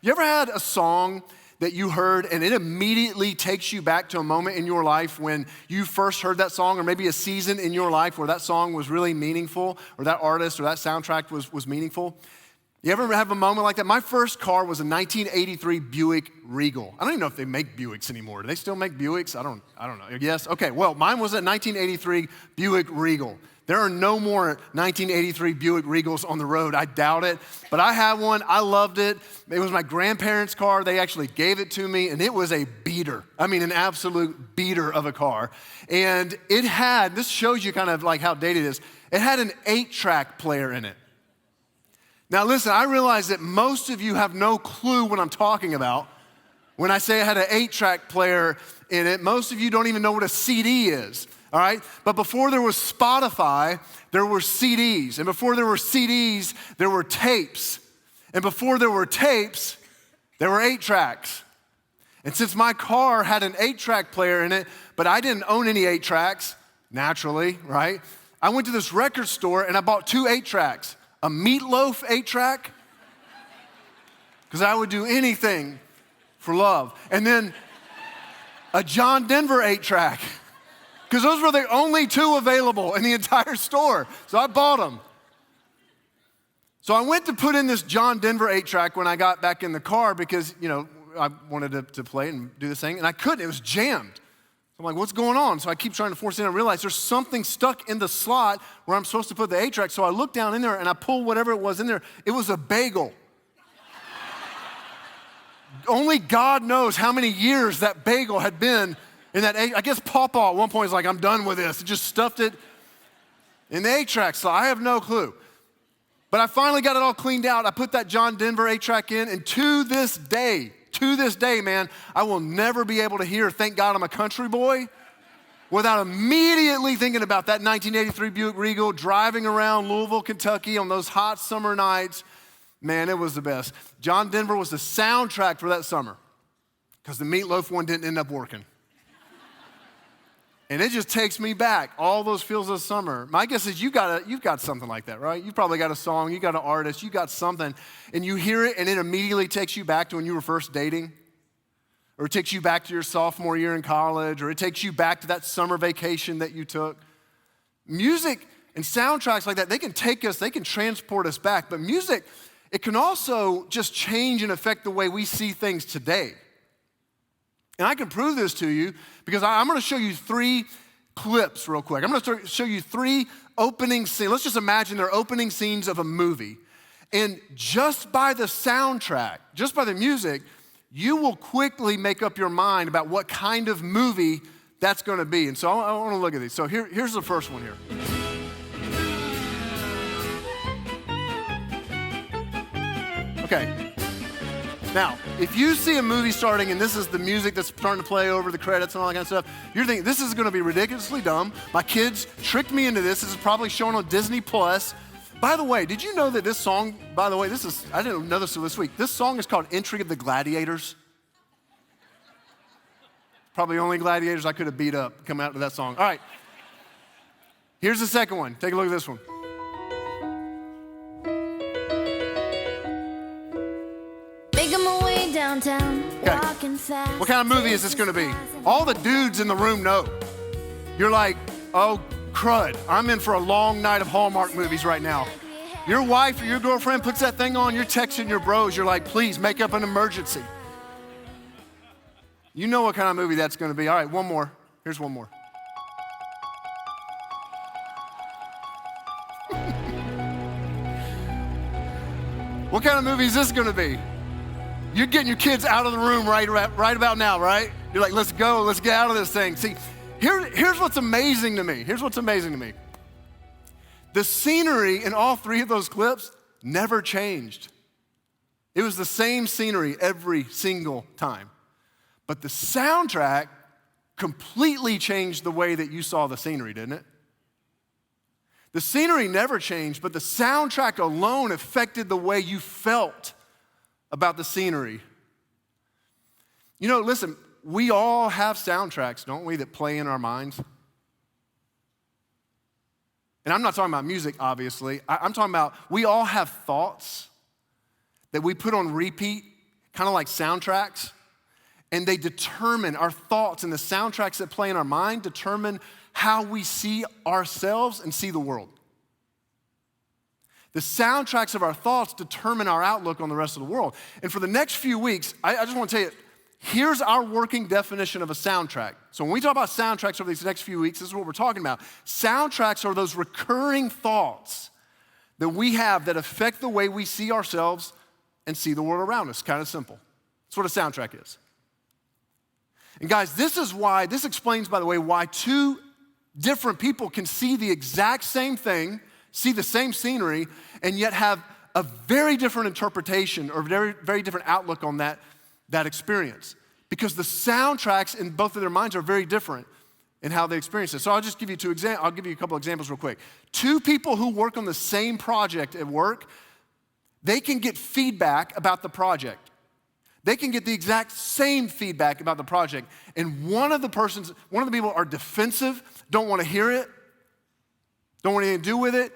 You ever had a song that you heard and it immediately takes you back to a moment in your life when you first heard that song, or maybe a season in your life where that song was really meaningful, or that artist or that soundtrack was meaningful? You ever have a moment like that? My first car was a 1983 Buick Regal. I don't even know if they make Buicks anymore. Do they still make Buicks? I don't know. Yes? Okay, well, mine was a 1983 Buick Regal. There are no more 1983 Buick Regals on the road. I doubt it. But I had one. I loved it. It was my grandparents' car. They actually gave it to me, and it was a beater. I mean, an absolute beater of a car. And it had, this shows you kind of like how dated it is, it had an 8-track player in it. Now listen, I realize that most of you have no clue what I'm talking about. When I say I had an 8-track player in it, most of you don't even know what a CD is, all right? But before there was Spotify, there were CDs. And before there were CDs, there were tapes. And before there were tapes, there were 8 tracks. And since my car had an 8-track player in it, but I didn't own any 8 tracks, naturally, right? I went to this record store and I bought 2 8 tracks. A Meatloaf 8-track, because I would do anything for love. And then a John Denver 8-track, because those were the only 2 available in the entire store. So I bought them. So I went to put in this John Denver 8-track when I got back in the car because, I wanted to play and do this thing, and I couldn't. It was jammed. I'm like, what's going on? So I keep trying to force it in. I realize there's something stuck in the slot where I'm supposed to put the 8-track. So I look down in there and I pull whatever it was in there. It was a bagel. Only God knows how many years that bagel had been in that 8. I guess Pawpaw at one point was like, I'm done with this. It just stuffed it in the 8-track slot. I have no clue. But I finally got it all cleaned out. I put that John Denver 8-track in, and to this day, man, I will never be able to hear Thank God I'm a Country Boy without immediately thinking about that 1983 Buick Regal driving around Louisville, Kentucky on those hot summer nights. Man, it was the best. John Denver was the soundtrack for that summer because the Meatloaf one didn't end up working. And it just takes me back, all those feels of summer. My guess is you've got something like that, right? You've probably got a song, you got an artist, you got something, and you hear it and it immediately takes you back to when you were first dating, or it takes you back to your sophomore year in college, or it takes you back to that summer vacation that you took. Music and soundtracks like that, they can take us, they can transport us back, but music, it can also just change and affect the way we see things today. And I can prove this to you because I'm going to show you 3 clips real quick. I'm going to show you 3 opening scenes. Let's just imagine they're opening scenes of a movie. And just by the soundtrack, just by the music, you will quickly make up your mind about what kind of movie that's going to be. And so I want to look at these. So here's the first one here. Okay. Now, if you see a movie starting and this is the music that's starting to play over the credits and all that kind of stuff, you're thinking, this is gonna be ridiculously dumb. My kids tricked me into this. This is probably shown on Disney Plus. By the way, did you know that this song, I didn't know this until this week. This song is called Entry of the Gladiators. Probably the only gladiators I could have beat up come out to that song. All right, here's the second one. Take a look at this one. Downtown, okay. Walking fast. What kind of movie is this going to be? All the dudes in the room know. You're like, oh, crud. I'm in for a long night of Hallmark movies right now. Your wife or your girlfriend puts that thing on, you're texting your bros. You're like, please make up an emergency. You know what kind of movie that's going to be. All right, one more. Here's one more. What kind of movie is this going to be? You're getting your kids out of the room right about now, right? You're like, let's go, let's get out of this thing. See, here's what's amazing to me. Here's what's amazing to me. The scenery in all 3 of those clips never changed. It was the same scenery every single time. But the soundtrack completely changed the way that you saw the scenery, didn't it? The scenery never changed, but the soundtrack alone affected the way you felt about the scenery. Listen, we all have soundtracks, don't we, that play in our minds? And I'm not talking about music, obviously. I'm talking about we all have thoughts that we put on repeat kind of like soundtracks, and they determine our thoughts, and the soundtracks that play in our mind determine how we see ourselves and see the world. The soundtracks of our thoughts determine our outlook on the rest of the world. And for the next few weeks, I just want to tell you, here's our working definition of a soundtrack. So when we talk about soundtracks over these next few weeks, this is what we're talking about. Soundtracks are those recurring thoughts that we have that affect the way we see ourselves and see the world around us. Kind of simple. That's what a soundtrack is. And guys, this explains, by the way, why two different people can see the exact same thing, see the same scenery, and yet have a very different interpretation or very, very different outlook on that experience. Because the soundtracks in both of their minds are very different in how they experience it. So I'll give you a couple examples real quick. Two people who work on the same project at work, they can get feedback about the project. They can get the exact same feedback about the project. And one of the people are defensive, don't want to hear it, don't want anything to do with it,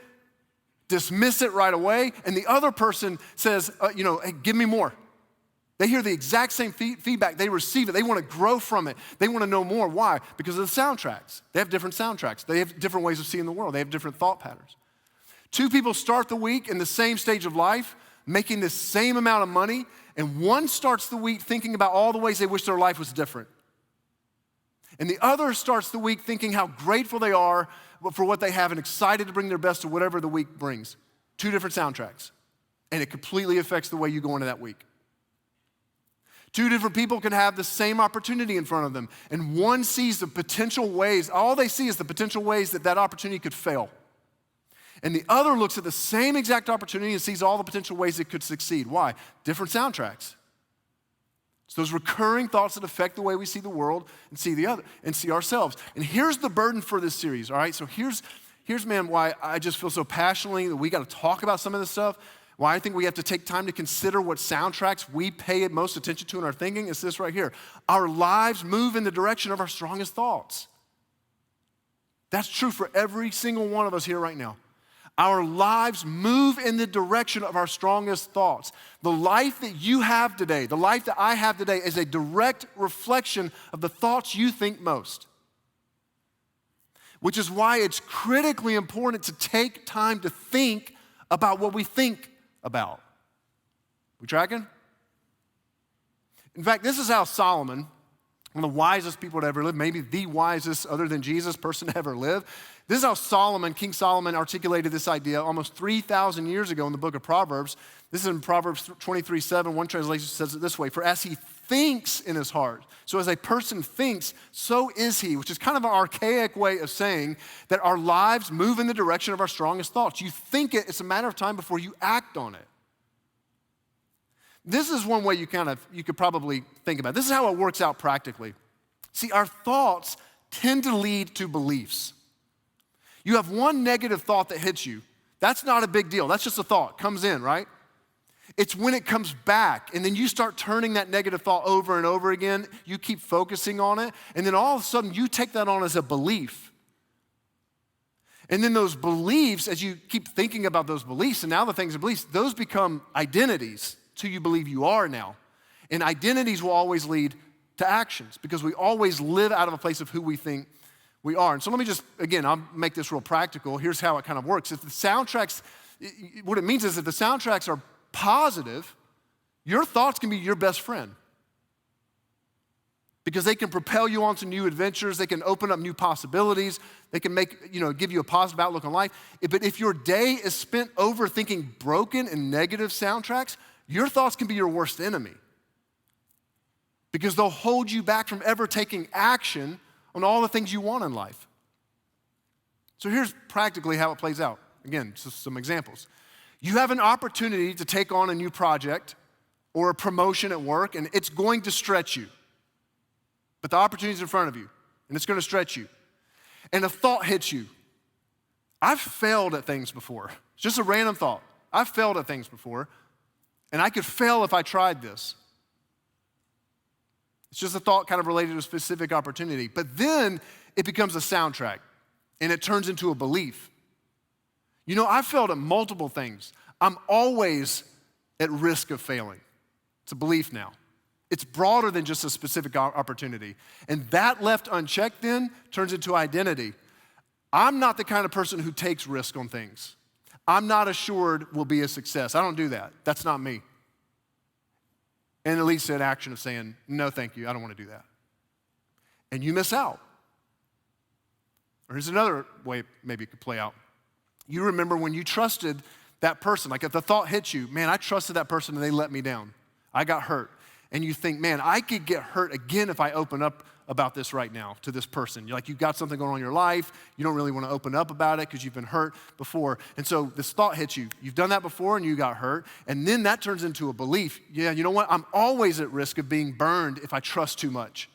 dismiss it right away. And the other person says, hey, give me more. They hear the exact same feedback. They receive it. They want to grow from it. They want to know more. Why? Because of the soundtracks. They have different soundtracks. They have different ways of seeing the world. They have different thought patterns. Two people start the week in the same stage of life, making the same amount of money, and one starts the week thinking about all the ways they wish their life was different. And the other starts the week thinking how grateful they are for what they have and excited to bring their best to whatever the week brings. Two different soundtracks. And it completely affects the way you go into that week. Two different people can have the same opportunity in front of them, and one sees the potential ways, all they see is the potential ways that opportunity could fail. And the other looks at the same exact opportunity and sees all the potential ways it could succeed. Why? Different soundtracks. It's those recurring thoughts that affect the way we see the world and see the other and see ourselves. And here's the burden for this series, all right? So here's man, why I just feel so passionately that we got to talk about some of this stuff. Why I think we have to take time to consider what soundtracks we pay most attention to in our thinking is this right here. Our lives move in the direction of our strongest thoughts. That's true for every single one of us here right now. Our lives move in the direction of our strongest thoughts. The life that you have today, the life that I have today is a direct reflection of the thoughts you think most. Which is why it's critically important to take time to think about what we think about. We tracking? In fact, this is how Solomon, one of the wisest people to ever live, maybe the wisest other than Jesus person to ever live, this is how King Solomon articulated this idea almost 3,000 years ago in the book of Proverbs. This is in Proverbs 23:7. One translation says it this way, for as he thinks in his heart, so as a person thinks, so is he, which is kind of an archaic way of saying that our lives move in the direction of our strongest thoughts. You think it, it's a matter of time before you act on it. This is one way you could probably think about it. This is how it works out practically. See, our thoughts tend to lead to beliefs. You have one negative thought that hits you. That's not a big deal. That's just a thought. Comes in, right? It's when it comes back, and then you start turning that negative thought over and over again. You keep focusing on it, and then all of a sudden you take that on as a belief. And then those beliefs, as you keep thinking about those beliefs, and now the things and beliefs, those become identities to who you believe you are now. And identities will always lead to actions because we always live out of a place of who we think we are. And so let me just, again, I'll make this real practical. Here's how it kind of works. If the soundtracks, what it means is if the soundtracks are positive, your thoughts can be your best friend because they can propel you on to new adventures. They can open up new possibilities. They can give you a positive outlook on life. But if your day is spent overthinking broken and negative soundtracks, your thoughts can be your worst enemy because they'll hold you back from ever taking action on all the things you want in life. So here's practically how it plays out. Again, just some examples. You have an opportunity to take on a new project or a promotion at work, and it's going to stretch you. But the opportunity's in front of you, and it's going to stretch you. And a thought hits you. I've failed at things before. It's just a random thought. I've failed at things before, and I could fail if I tried this. It's just a thought kind of related to a specific opportunity. But then it becomes a soundtrack, and it turns into a belief. I've failed at multiple things. I'm always at risk of failing. It's a belief now. It's broader than just a specific opportunity. And that left unchecked then turns into identity. I'm not the kind of person who takes risk on things. I'm not assured will be a success. I don't do that. That's not me. And it leads to an action of saying, no, thank you, I don't want to do that. And you miss out. Or here's another way maybe it could play out. You remember when you trusted that person, like if the thought hits you, man, I trusted that person and they let me down. I got hurt. And you think, man, I could get hurt again if I open up about this right now to this person. You're like, you've got something going on in your life. You don't really want to open up about it because you've been hurt before. And so this thought hits you. You've done that before and you got hurt. And then that turns into a belief. Yeah, you know what? I'm always at risk of being burned if I trust too much.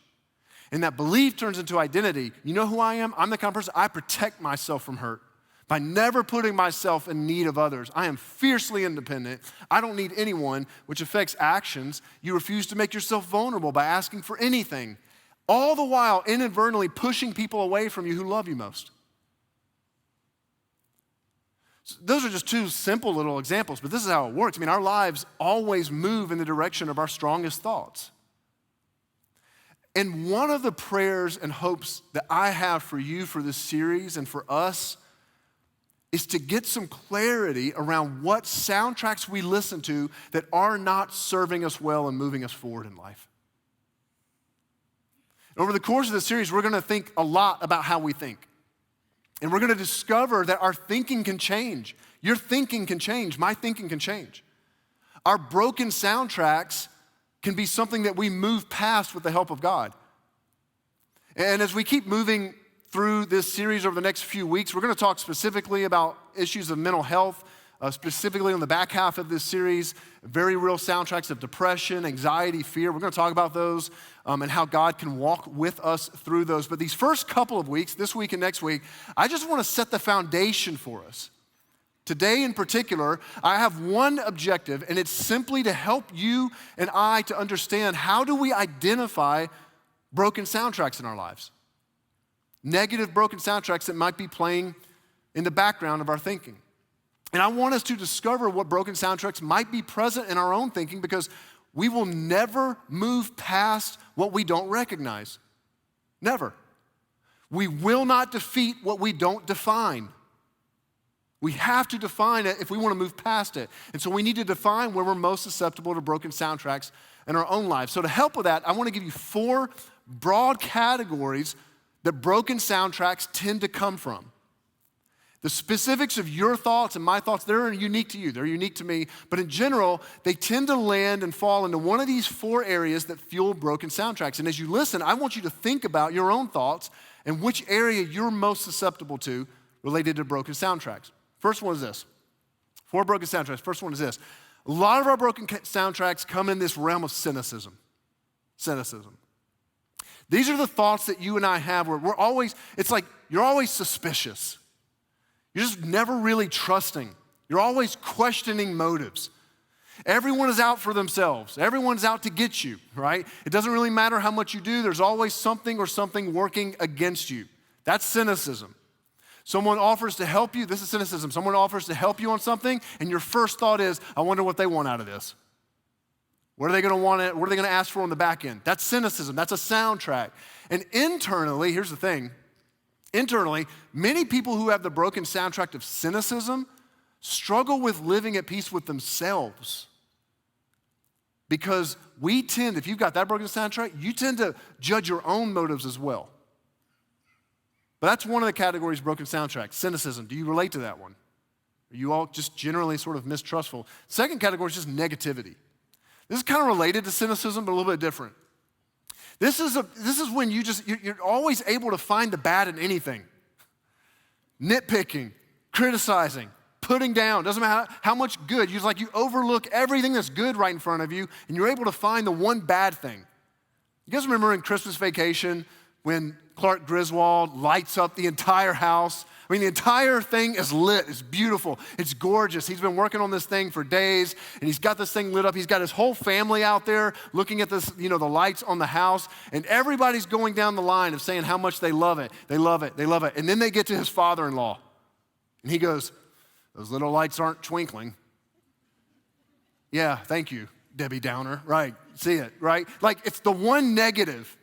And that belief turns into identity. You know who I am? I'm the kind of person, I protect myself from hurt by never putting myself in need of others. I am fiercely independent. I don't need anyone, which affects actions. You refuse to make yourself vulnerable by asking for anything, all the while inadvertently pushing people away from you who love you most. So those are just two simple little examples, but this is how it works. I mean, our lives always move in the direction of our strongest thoughts. And one of the prayers and hopes that I have for you for this series and for us is to get some clarity around what soundtracks we listen to that are not serving us well and moving us forward in life. Over the course of this series, we're gonna think a lot about how we think. And we're gonna discover that our thinking can change. Your thinking can change, my thinking can change. Our broken soundtracks can be something that we move past with the help of God. And as we keep moving through this series over the next few weeks, we're gonna talk specifically about issues of mental health, specifically on the back half of this series, very real soundtracks of depression, anxiety, fear. We're gonna talk about those and how God can walk with us through those. But these first couple of weeks, this week and next week, I just wanna set the foundation for us. Today in particular, I have one objective, and it's simply to help you and I to understand how do we identify broken soundtracks in our lives. Negative broken soundtracks that might be playing in the background of our thinking. And I want us to discover what broken soundtracks might be present in our own thinking because we will never move past what we don't recognize. Never. We will not defeat what we don't define. We have to define it if we want to move past it. And so we need to define where we're most susceptible to broken soundtracks in our own lives. So to help with that, I want to give you 4 broad categories that broken soundtracks tend to come from. The specifics of your thoughts and my thoughts, they're unique to you, they're unique to me, but in general, they tend to land and fall into one of these 4 areas that fuel broken soundtracks. And as you listen, I want you to think about your own thoughts and which area you're most susceptible to related to broken soundtracks. First one is this. 4 broken soundtracks. First one is this. A lot of our broken soundtracks come in this realm of cynicism. Cynicism. These are the thoughts that you and I have where it's like you're always suspicious. You're just never really trusting. You're always questioning motives. Everyone is out for themselves. Everyone's out to get you, right? It doesn't really matter how much you do. There's always something or something working against you. That's cynicism. Someone offers to help you. This is cynicism. Someone offers to help you on something, and your first thought is, I wonder what they want out of this. What are they gonna want? What are they gonna ask for on the back end? That's cynicism. That's a soundtrack. And internally, here's the thing. Internally, many people who have the broken soundtrack of cynicism struggle with living at peace with themselves. Because we tend, if you've got that broken soundtrack, you tend to judge your own motives as well. But that's one of the categories of broken soundtrack, cynicism. Do you relate to that one? Are you all just generally sort of mistrustful? Second category is just negativity. This is kind of related to cynicism, but a little bit different. This is when you're always able to find the bad in anything. Nitpicking, criticizing, putting down, doesn't matter how much good. You overlook everything that's good right in front of you, and you're able to find the one bad thing. You guys remember in Christmas Vacation when Clark Griswold lights up the entire house? I mean, the entire thing is lit. It's beautiful. It's gorgeous. He's been working on this thing for days, and he's got this thing lit up. He's got his whole family out there looking at this, the lights on the house, and everybody's going down the line of saying how much they love it. They love it. They love it. And then they get to his father-in-law, and he goes, those little lights aren't twinkling. Yeah, thank you. Debbie Downer, right? See it, right? Like it's the one negative.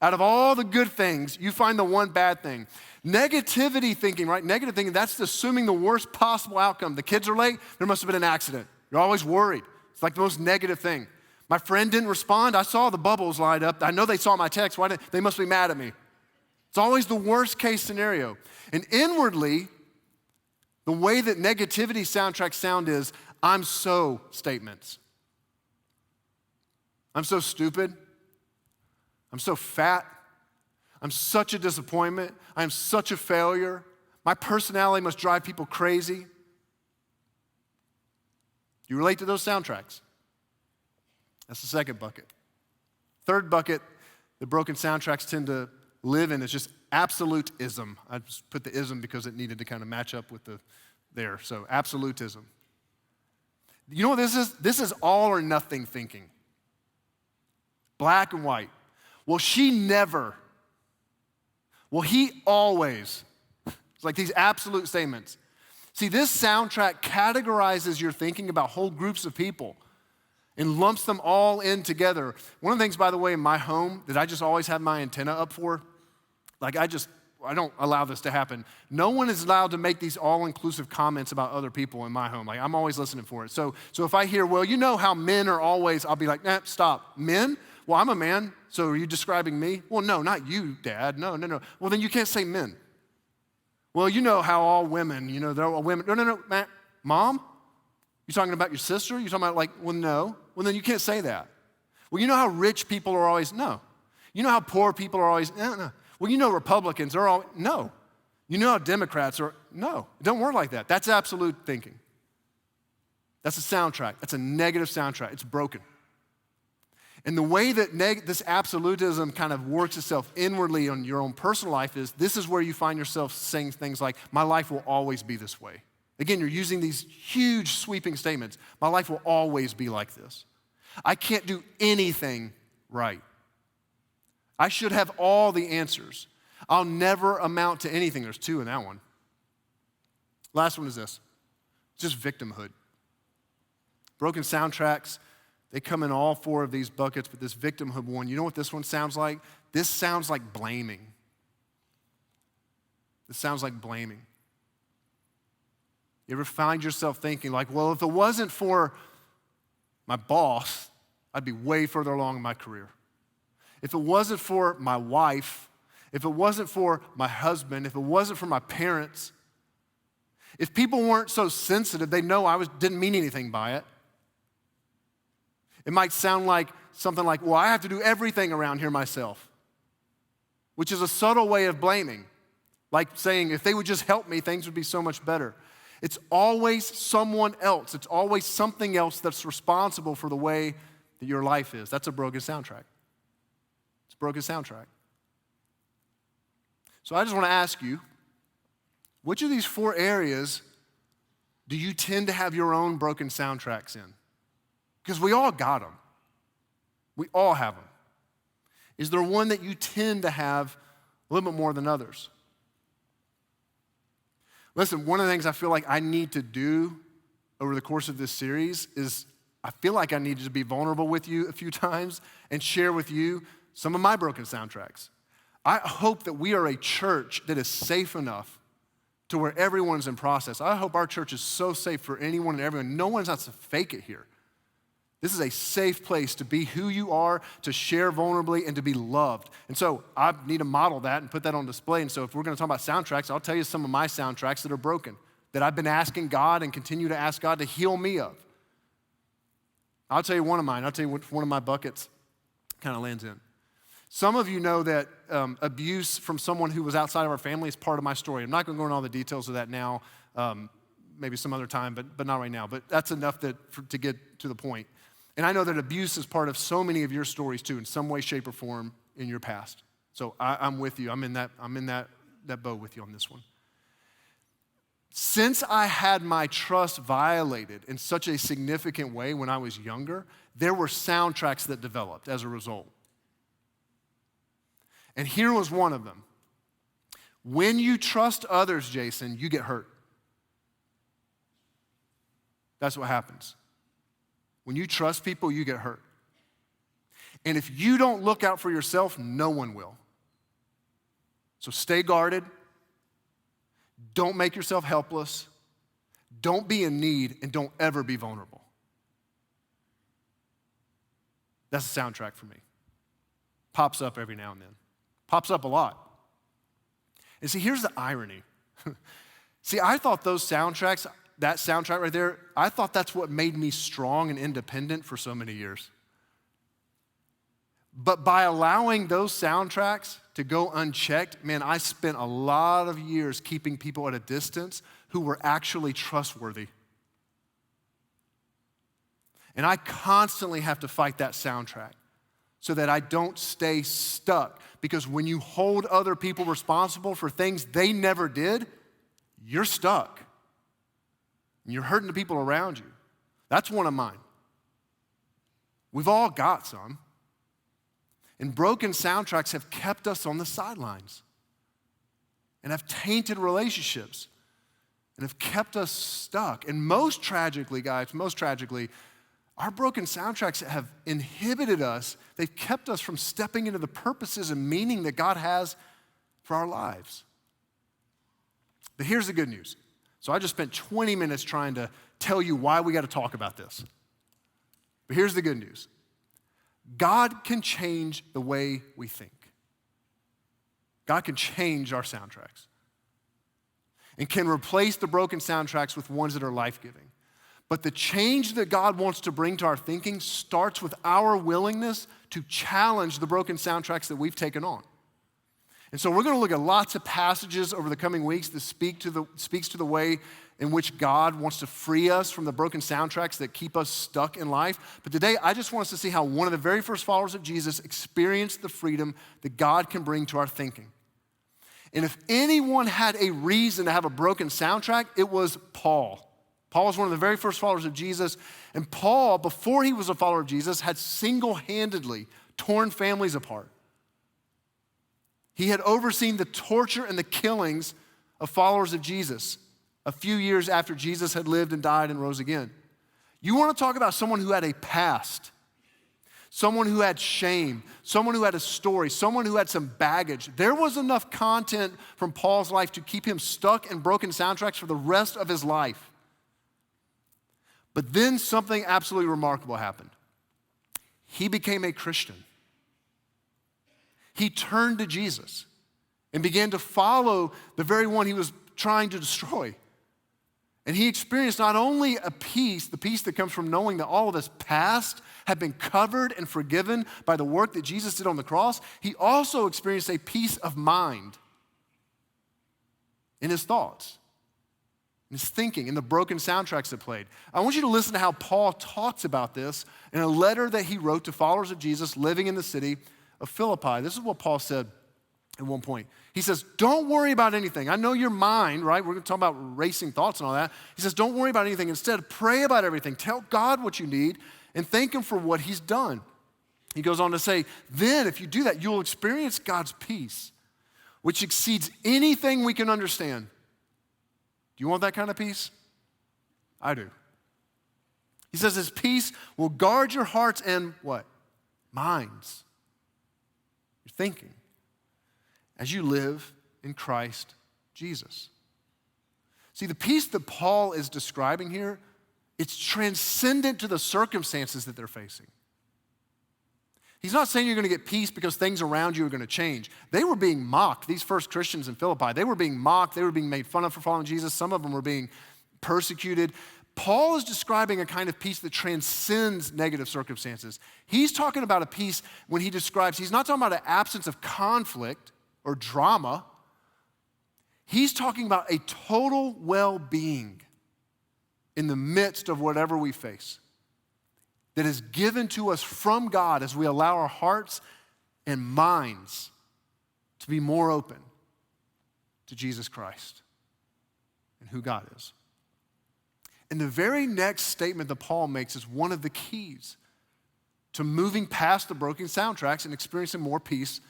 Out of all the good things, you find the one bad thing. Negativity thinking, right? Negative thinking, that's assuming the worst possible outcome. The kids are late, there must have been an accident. You're always worried. It's like the most negative thing. My friend didn't respond. I saw the bubbles light up. I know they saw my text. They must be mad at me. It's always the worst case scenario. And inwardly, the way that negativity soundtracks sound is, I'm so statements. I'm so stupid. I'm so fat. I'm such a disappointment. I'm such a failure. My personality must drive people crazy. You relate to those soundtracks? That's the second bucket. Third bucket that broken soundtracks tend to live in is just absolutism. I just put the ism because it needed to kind of match up with the there. So absolutism. You know what this is? This is all or nothing thinking. Black and white. Well, she never. Well, he always. It's like these absolute statements. See, this soundtrack categorizes your thinking about whole groups of people and lumps them all in together. One of the things, by the way, in my home that I just always have my antenna up for, like I don't allow this to happen. No one is allowed to make these all-inclusive comments about other people in my home. Like I'm always listening for it. So if I hear, well, you know how men are always, I'll be like, nah, stop. Men? Well, I'm a man, so are you describing me? Well, no, not you, Dad. No. Well, then you can't say men. Well, you know how all women, they're all women. No, Matt, Mom? You talking about your sister? You talking about well, no. Well, then you can't say that. Well, you know how rich people are always, no. You know how poor people are always, no. Well, you know Republicans are all, no. You know how Democrats are, no. It don't work like that. That's absolute thinking. That's a soundtrack. That's a negative soundtrack. It's broken. And the way that this absolutism kind of works itself inwardly on your own personal life is this is where you find yourself saying things like, my life will always be this way. Again, you're using these huge sweeping statements. My life will always be like this. I can't do anything right. I should have all the answers. I'll never amount to anything. There's two in that one. Last one is this. It's just victimhood. Broken soundtracks, they come in all four of these buckets, but this victimhood one, you know what this one sounds like? This sounds like blaming. This sounds like blaming. You ever find yourself thinking well, if it wasn't for my boss, I'd be way further along in my career. If it wasn't for my wife, if it wasn't for my husband, if it wasn't for my parents, if people weren't so sensitive, they know I didn't mean anything by it. It might sound like something like, well, I have to do everything around here myself, which is a subtle way of blaming, like saying, if they would just help me, things would be so much better. It's always someone else. It's always something else that's responsible for the way that your life is. That's a broken soundtrack. It's a broken soundtrack. So I just want to ask you, which of these four areas do you tend to have your own broken soundtracks in? Because we all got them. We all have them. Is there one that you tend to have a little bit more than others? Listen, one of the things I feel like I need to do over the course of this series is I feel like I need to be vulnerable with you a few times and share with you some of my broken soundtracks. I hope that we are a church that is safe enough to where everyone's in process. I hope our church is so safe for anyone and everyone. No one's out to fake it here. This is a safe place to be who you are, to share vulnerably, and to be loved. And so I need to model that and put that on display. And so if we're going to talk about soundtracks, I'll tell you some of my soundtracks that are broken, that I've been asking God and continue to ask God to heal me of. I'll tell you one of mine. I'll tell you what one of my buckets kind of lands in. Some of you know that abuse from someone who was outside of our family is part of my story. I'm not going to go into all the details of that now, maybe some other time, but not right now. But that's enough to get to the point. And I know that abuse is part of so many of your stories too, in some way, shape, or form in your past. So I'm with you. I'm in that boat with you on this one. Since I had my trust violated in such a significant way when I was younger, there were soundtracks that developed as a result. And here was one of them. When you trust others, Jason, you get hurt. That's what happens. When you trust people, you get hurt. And if you don't look out for yourself, no one will. So stay guarded. Don't make yourself helpless. Don't be in need, and don't ever be vulnerable. That's a soundtrack for me. Pops up every now and then. Pops up a lot. And see, here's the irony. See, I thought those soundtracks, that soundtrack right there, I thought that's what made me strong and independent for so many years. But by allowing those soundtracks to go unchecked, man, I spent a lot of years keeping people at a distance who were actually trustworthy. And I constantly have to fight that soundtrack so that I don't stay stuck. Because when you hold other people responsible for things they never did, you're stuck. And you're hurting the people around you. That's one of mine. We've all got some. And broken soundtracks have kept us on the sidelines and have tainted relationships and have kept us stuck. And most tragically, guys, our broken soundtracks have inhibited us. They've kept us from stepping into the purposes and meaning that God has for our lives. But here's the good news. So I just spent 20 minutes trying to tell you why we got to talk about this. But here's the good news. God can change the way we think. God can change our soundtracks and can replace the broken soundtracks with ones that are life-giving. But the change that God wants to bring to our thinking starts with our willingness to challenge the broken soundtracks that we've taken on. And so we're going to look at lots of passages over the coming weeks that speaks to the way in which God wants to free us from the broken soundtracks that keep us stuck in life. But today, I just want us to see how one of the very first followers of Jesus experienced the freedom that God can bring to our thinking. And if anyone had a reason to have a broken soundtrack, it was Paul. Paul was one of the very first followers of Jesus. And Paul, before he was a follower of Jesus, had single-handedly torn families apart. He had overseen the torture and the killings of followers of Jesus a few years after Jesus had lived and died and rose again. You want to talk about someone who had a past, someone who had shame, someone who had a story, someone who had some baggage. There was enough content from Paul's life to keep him stuck in broken soundtracks for the rest of his life. But then something absolutely remarkable happened. He became a Christian. He turned to Jesus and began to follow the very one he was trying to destroy. And he experienced not only a peace, the peace that comes from knowing that all of his past had been covered and forgiven by the work that Jesus did on the cross, he also experienced a peace of mind in his thoughts, in his thinking, in the broken soundtracks that played. I want you to listen to how Paul talks about this in a letter that he wrote to followers of Jesus living in the city of Philippi. This is what Paul said at one point. He says, don't worry about anything. I know your mind, right? We're going to talk about racing thoughts and all that. He says, don't worry about anything. Instead, pray about everything. Tell God what you need and thank him for what he's done. He goes on to say, then if you do that, you'll experience God's peace, which exceeds anything we can understand. Do you want that kind of peace? I do. He says his peace will guard your hearts and what? Minds. Your thinking. As you live in Christ Jesus. See, the peace that Paul is describing here, it's transcendent to the circumstances that they're facing. He's not saying you're going to get peace because things around you are going to change. They were being mocked, these first Christians in Philippi. They were being mocked. They were being made fun of for following Jesus. Some of them were being persecuted. Paul is describing a kind of peace that transcends negative circumstances. He's talking about a peace when he describes, he's not talking about an absence of conflict or drama. He's talking about a total well-being in the midst of whatever we face that is given to us from God as we allow our hearts and minds to be more open to Jesus Christ and who God is. And the very next statement that Paul makes is one of the keys to moving past the broken soundtracks and experiencing more peace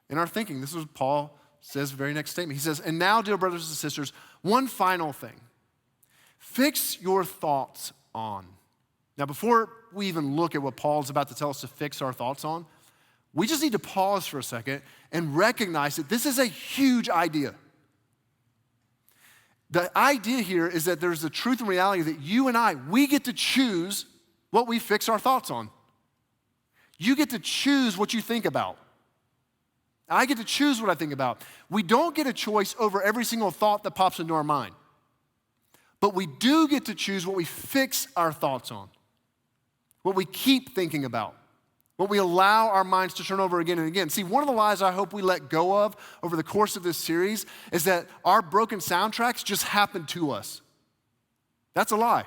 in our thinking. This is what Paul says, the very next statement. He says, and now, dear brothers and sisters, one final thing. Fix your thoughts on. Now, before we even look at what Paul's about to tell us to fix our thoughts on, we just need to pause for a second and recognize that this is a huge idea. The idea here is that there's the truth and reality that you and I, we get to choose what we fix our thoughts on. You get to choose what you think about. I get to choose what I think about. We don't get a choice over every single thought that pops into our mind. But we do get to choose what we fix our thoughts on, what we keep thinking about, what we allow our minds to turn over again and again. See, one of the lies I hope we let go of over the course of this series is that our broken soundtracks just happen to us. That's a lie.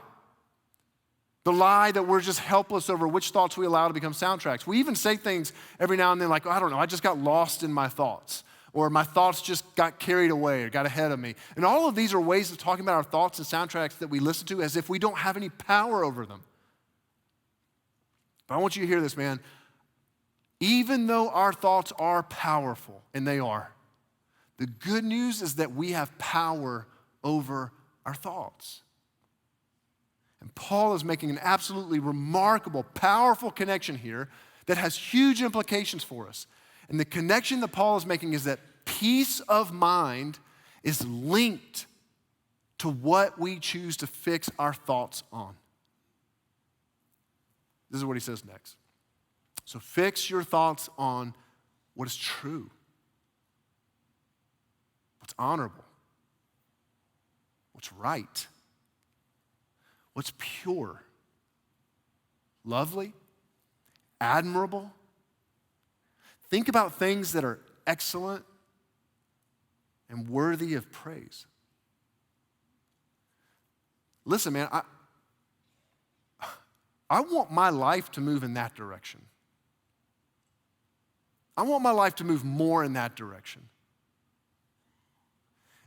The lie that we're just helpless over which thoughts we allow to become soundtracks. We even say things every now and then like, oh, I don't know, I just got lost in my thoughts. Or my thoughts just got carried away or got ahead of me. And all of these are ways of talking about our thoughts and soundtracks that we listen to as if we don't have any power over them. But I want you to hear this, man. Even though our thoughts are powerful, and they are, the good news is that we have power over our thoughts. And Paul is making an absolutely remarkable, powerful connection here that has huge implications for us. And the connection that Paul is making is that peace of mind is linked to what we choose to fix our thoughts on. This is what he says next. So fix your thoughts on what is true, what's honorable, what's right, what's pure, lovely, admirable. Think about things that are excellent and worthy of praise. Listen, man, I want my life to move in that direction. I want my life to move more in that direction.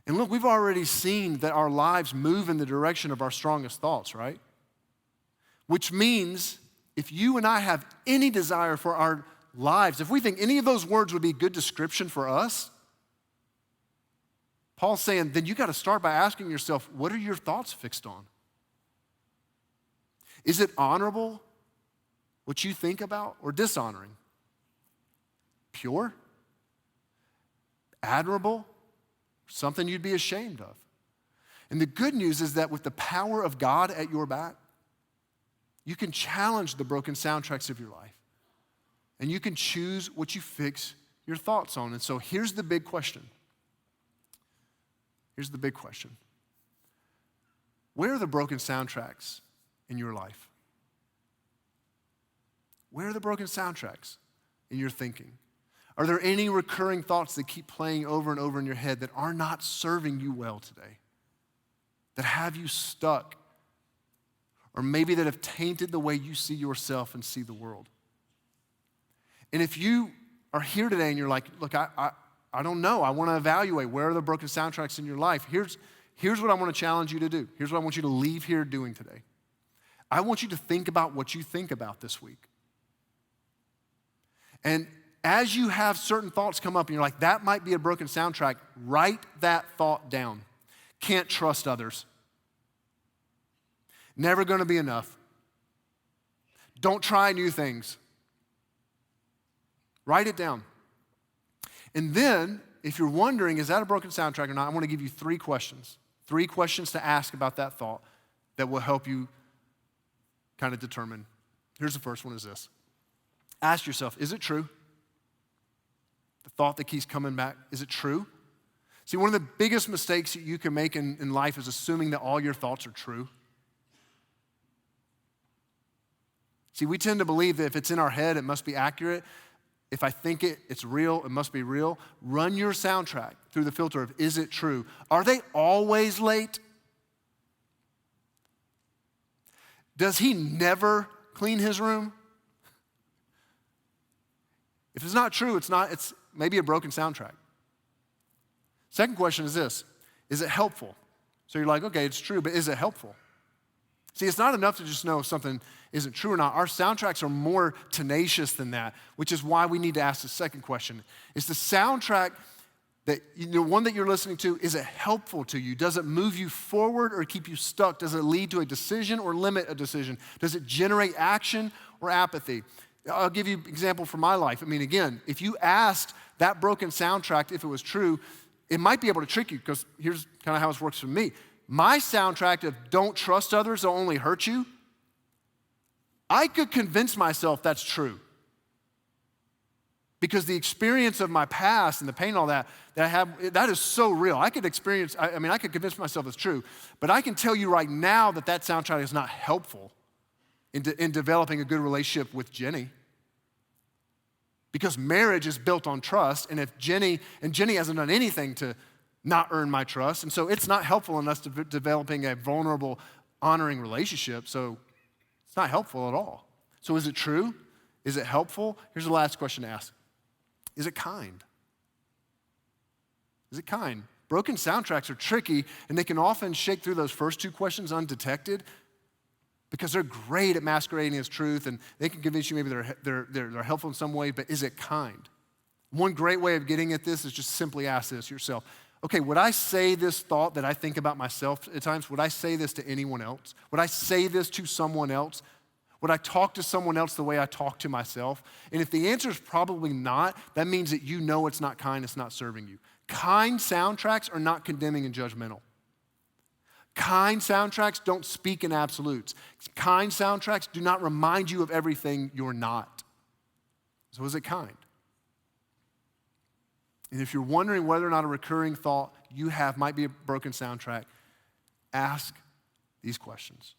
And look, we've already seen that our lives move in the direction of our strongest thoughts, right? Which means if you and I have any desire for our lives, if we think any of those words would be a good description for us, Paul's saying, then you got to start by asking yourself, what are your thoughts fixed on? Is it honorable, what you think about, or dishonoring? Pure? Admirable? Something you'd be ashamed of? And the good news is that with the power of God at your back, you can challenge the broken soundtracks of your life. And you can choose what you fix your thoughts on. And so here's the big question. Here's the big question. Where are the broken soundtracks in your life? Where are the broken soundtracks in your thinking? Are there any recurring thoughts that keep playing over and over in your head that are not serving you well today? That have you stuck? Or maybe that have tainted the way you see yourself and see the world? And if you are here today and you're like, look, I don't know. I want to evaluate where are the broken soundtracks in your life. Here's what I want to challenge you to do. Here's what I want you to leave here doing today. I want you to think about what you think about this week. And as you have certain thoughts come up and you're like, that might be a broken soundtrack, write that thought down. Can't trust others. Never going to be enough. Don't try new things. Write it down. And then, if you're wondering, is that a broken soundtrack or not, I want to give you 3 questions. 3 questions to ask about that thought that will help you kind of determine. Here's the first one is this. Ask yourself, is it true? The thought that keeps coming back, is it true? See, one of the biggest mistakes that you can make in life is assuming that all your thoughts are true. See, we tend to believe that if it's in our head, it must be accurate. If I think it's real, it must be real. Run your soundtrack through the filter of, is it true? Are they always late? Does he never clean his room? If it's not true, it's maybe a broken soundtrack. Second question is this, is it helpful? So you're like, okay, it's true, but is it helpful? See, it's not enough to just know if something isn't true or not. Our soundtracks are more tenacious than that, which is why we need to ask the second question. Is the soundtrack that the one that you're listening to, is it helpful to you? Does it move you forward or keep you stuck? Does it lead to a decision or limit a decision? Does it generate action or apathy? I'll give you an example from my life. I mean, again, if you asked that broken soundtrack if it was true, it might be able to trick you, because here's kind of how it works for me. My soundtrack of don't trust others, they'll only hurt you, I could convince myself that's true. Because the experience of my past and the pain and all that I have, that is so real. I could convince myself it's true, but I can tell you right now that soundtrack is not helpful in developing a good relationship with Jenny. Because marriage is built on trust, and Jenny hasn't done anything to not earn my trust, and so it's not helpful in us developing a vulnerable, honoring relationship, so it's not helpful at all. So is it true? Is it helpful? Here's the last question to ask. Is it kind? Is it kind? Broken soundtracks are tricky, and they can often shake through those first two questions undetected, because they're great at masquerading as truth, and they can convince you maybe they're helpful in some way, but is it kind? One great way of getting at this is just simply ask this yourself. Okay, would I say this thought that I think about myself at times, would I say this to anyone else? Would I say this to someone else? Would I talk to someone else the way I talk to myself? And if the answer is probably not, that means that you know it's not kind, it's not serving you. Kind soundtracks are not condemning and judgmental. Kind soundtracks don't speak in absolutes. Kind soundtracks do not remind you of everything you're not. So is it kind? And if you're wondering whether or not a recurring thought you have might be a broken soundtrack, ask these questions.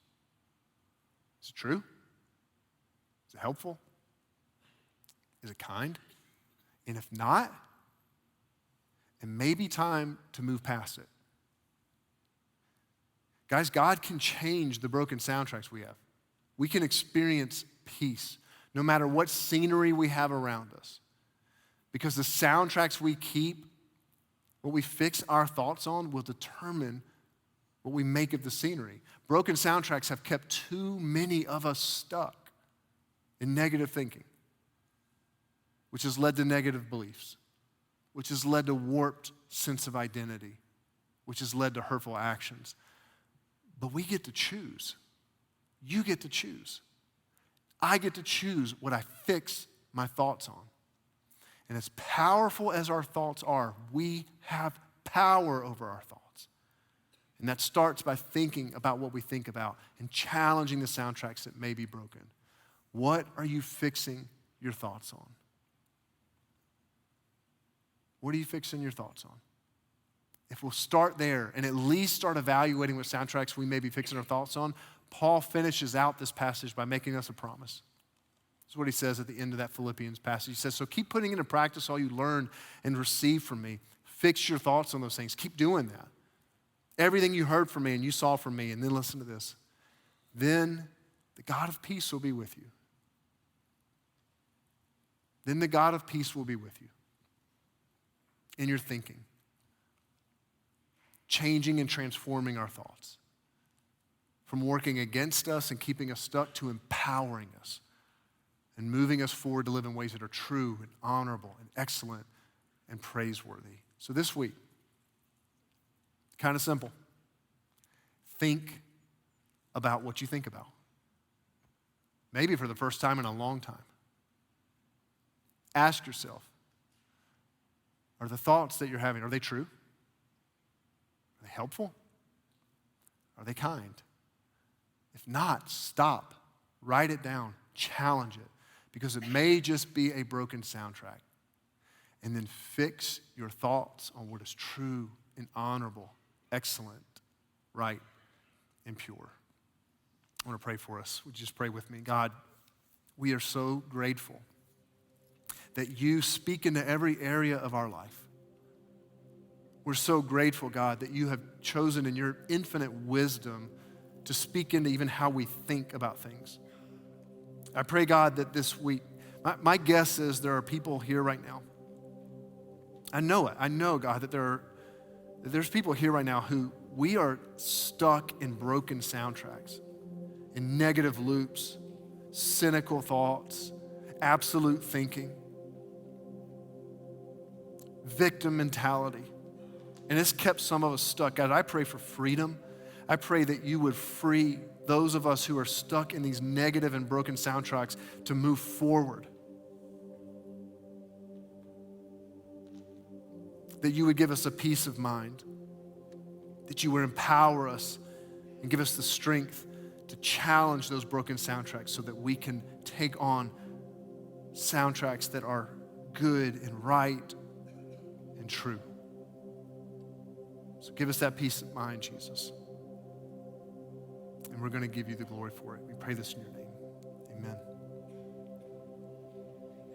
Is it true? Is it helpful? Is it kind? And if not, it may be time to move past it. Guys, God can change the broken soundtracks we have. We can experience peace no matter what scenery we have around us. Because the soundtracks we keep, what we fix our thoughts on, will determine what we make of the scenery. Broken soundtracks have kept too many of us stuck in negative thinking, which has led to negative beliefs, which has led to warped sense of identity, which has led to hurtful actions. But we get to choose. You get to choose. I get to choose what I fix my thoughts on. And as powerful as our thoughts are, we have power over our thoughts. And that starts by thinking about what we think about and challenging the soundtracks that may be broken. What are you fixing your thoughts on? What are you fixing your thoughts on? If we'll start there and at least start evaluating what soundtracks we may be fixing our thoughts on, Paul finishes out this passage by making us a promise. This is what he says at the end of that Philippians passage. He says, so keep putting into practice all you learned and received from me. Fix your thoughts on those things. Keep doing that. Everything you heard from me and you saw from me, and then listen to this. Then the God of peace will be with you. Then the God of peace will be with you in your thinking, changing and transforming our thoughts, from working against us and keeping us stuck to empowering us and moving us forward to live in ways that are true and honorable and excellent and praiseworthy. So this week, kind of simple. Think about what you think about. Maybe for the first time in a long time. Ask yourself, are the thoughts that you're having, are they true? Are they helpful? Are they kind? If not, stop, write it down, challenge it, because it may just be a broken soundtrack. And then fix your thoughts on what is true and honorable, excellent, right, and pure. I want to pray for us. Would you just pray with me? God, we are so grateful that you speak into every area of our life. We're so grateful, God, that you have chosen in your infinite wisdom to speak into even how we think about things. I pray, God, that this week, my guess is there are people here right now. I know it. I know, God, that there's people here right now who we are stuck in broken soundtracks, in negative loops, cynical thoughts, absolute thinking. victim mentality. And it's kept some of us stuck. God, I pray for freedom. I pray that you would free those of us who are stuck in these negative and broken soundtracks to move forward. That you would give us a peace of mind. That you would empower us and give us the strength to challenge those broken soundtracks so that we can take on soundtracks that are good and right and true. So give us that peace of mind, Jesus. And we're going to give you the glory for it. We pray this in your name. Amen.